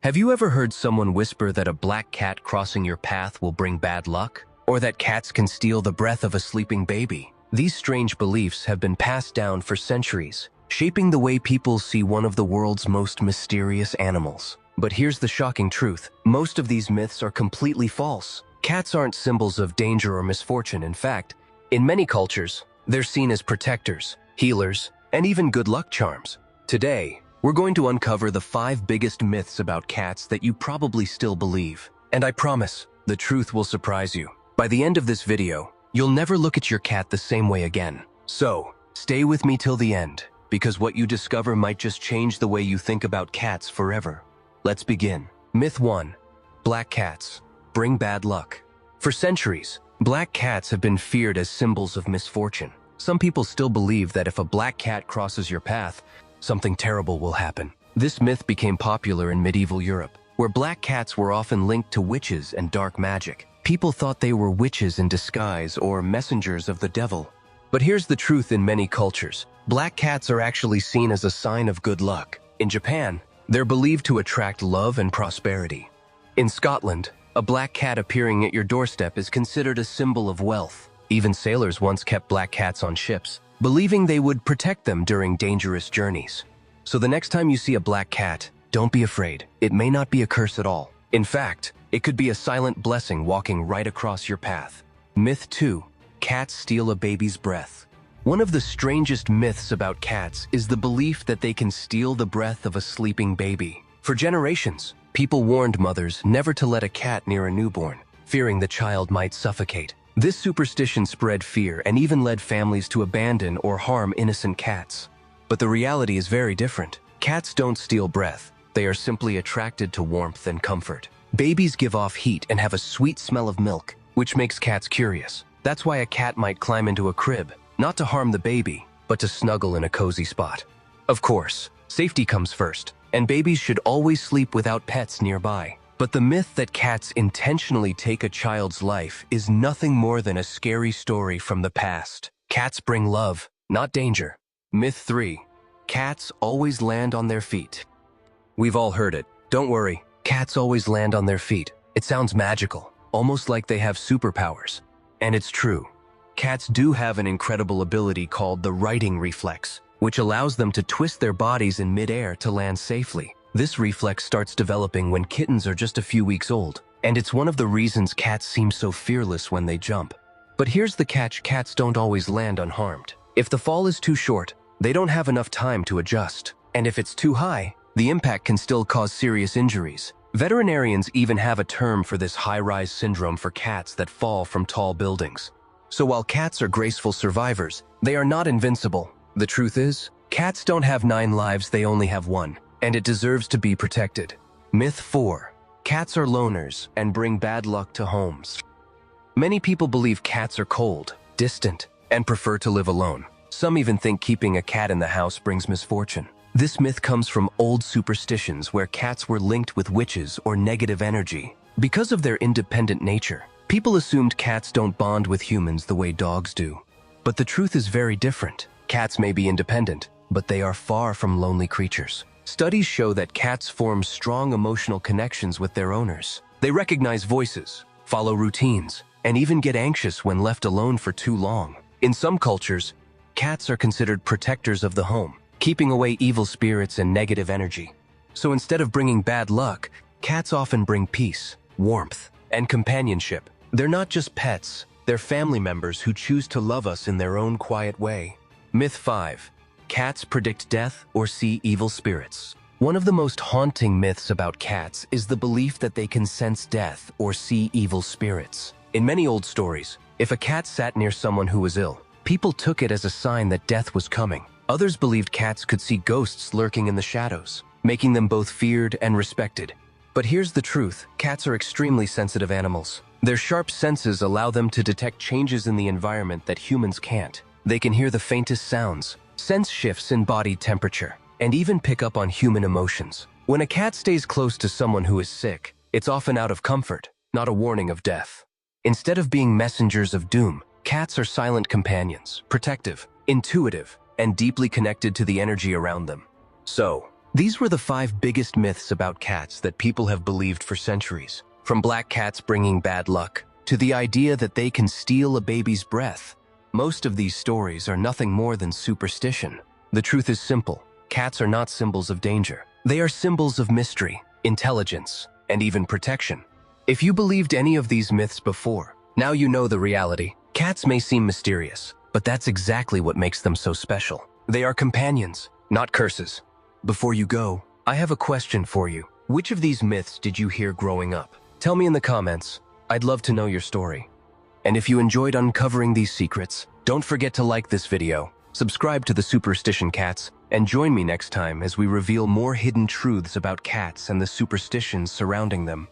Have you ever heard someone whisper that a black cat crossing your path will bring bad luck? Or that cats can steal the breath of a sleeping baby? These strange beliefs have been passed down for centuries, shaping the way people see one of the world's most mysterious animals. But here's the shocking truth. Most of these myths are completely false. Cats aren't symbols of danger or misfortune. In fact, in many cultures, they're seen as protectors, healers, and even good luck charms. Today, we're going to uncover the 5 biggest myths about cats that you probably still believe. And I promise, the truth will surprise you. By the end of this video, you'll never look at your cat the same way again. So, stay with me till the end, because what you discover might just change the way you think about cats forever. Let's begin. Myth 1. Black cats bring bad luck. For centuries, black cats have been feared as symbols of misfortune. Some people still believe that if a black cat crosses your path, something terrible will happen. This myth became popular in medieval Europe, where black cats were often linked to witches and dark magic. People thought they were witches in disguise or messengers of the devil. But here's the truth: in many cultures, black cats are actually seen as a sign of good luck. In Japan, they're believed to attract love and prosperity. In Scotland, a black cat appearing at your doorstep is considered a symbol of wealth. Even sailors once kept black cats on ships, believing they would protect them during dangerous journeys. So the next time you see a black cat, don't be afraid. It may not be a curse at all. In fact, it could be a silent blessing walking right across your path. Myth 2. Cats steal a baby's breath. One of the strangest myths about cats is the belief that they can steal the breath of a sleeping baby. For generations, people warned mothers never to let a cat near a newborn, fearing the child might suffocate. This superstition spread fear and even led families to abandon or harm innocent cats. But the reality is very different. Cats don't steal breath. They are simply attracted to warmth and comfort. Babies give off heat and have a sweet smell of milk, which makes cats curious. That's why a cat might climb into a crib, not to harm the baby, but to snuggle in a cozy spot. Of course, safety comes first, and babies should always sleep without pets nearby. But the myth that cats intentionally take a child's life is nothing more than a scary story from the past. Cats bring love, not danger. Myth 3. Cats always land on their feet. We've all heard it. Don't worry, cats always land on their feet. It sounds magical, almost like they have superpowers. And it's true. Cats do have an incredible ability called the righting reflex, which allows them to twist their bodies in midair to land safely. This reflex starts developing when kittens are just a few weeks old, and it's one of the reasons cats seem so fearless when they jump. But here's the catch: cats don't always land unharmed. If the fall is too short, they don't have enough time to adjust. And if it's too high, the impact can still cause serious injuries. Veterinarians even have a term for this high-rise syndrome for cats that fall from tall buildings. So while cats are graceful survivors, they are not invincible. The truth is, cats don't have 9 lives, they only have 1. And it deserves to be protected. Myth 4. Cats are loners and bring bad luck to homes. Many people believe cats are cold, distant, and prefer to live alone. Some even think keeping a cat in the house brings misfortune. This myth comes from old superstitions where cats were linked with witches or negative energy. Because of their independent nature, people assumed cats don't bond with humans the way dogs do. But the truth is very different. Cats may be independent, but they are far from lonely creatures. Studies show that cats form strong emotional connections with their owners. They recognize voices, follow routines, and even get anxious when left alone for too long. In some cultures, cats are considered protectors of the home, keeping away evil spirits and negative energy. So instead of bringing bad luck, cats often bring peace, warmth, and companionship. They're not just pets, they're family members who choose to love us in their own quiet way. Myth 5. Cats predict death or see evil spirits. One of the most haunting myths about cats is the belief that they can sense death or see evil spirits. In many old stories, if a cat sat near someone who was ill, people took it as a sign that death was coming. Others believed cats could see ghosts lurking in the shadows, making them both feared and respected. But here's the truth: cats are extremely sensitive animals. Their sharp senses allow them to detect changes in the environment that humans can't. They can hear the faintest sounds, sense shifts in body temperature, and even pick up on human emotions. When a cat stays close to someone who is sick, it's often out of comfort, not a warning of death. Instead of being messengers of doom, cats are silent companions, protective, intuitive, and deeply connected to the energy around them. So, These were the 5 biggest myths about cats that people have believed for centuries. From black cats bringing bad luck, to the idea that they can steal a baby's breath. Most of these stories are nothing more than superstition. The truth is simple. Cats are not symbols of danger. They are symbols of mystery, intelligence, and even protection. If you believed any of these myths before, now you know the reality. Cats may seem mysterious, but that's exactly what makes them so special. They are companions, not curses. Before you go, I have a question for you. Which of these myths did you hear growing up? Tell me in the comments. I'd love to know your story. And if you enjoyed uncovering these secrets, don't forget to like this video, subscribe to the Superstition Cats, and join me next time as we reveal more hidden truths about cats and the superstitions surrounding them.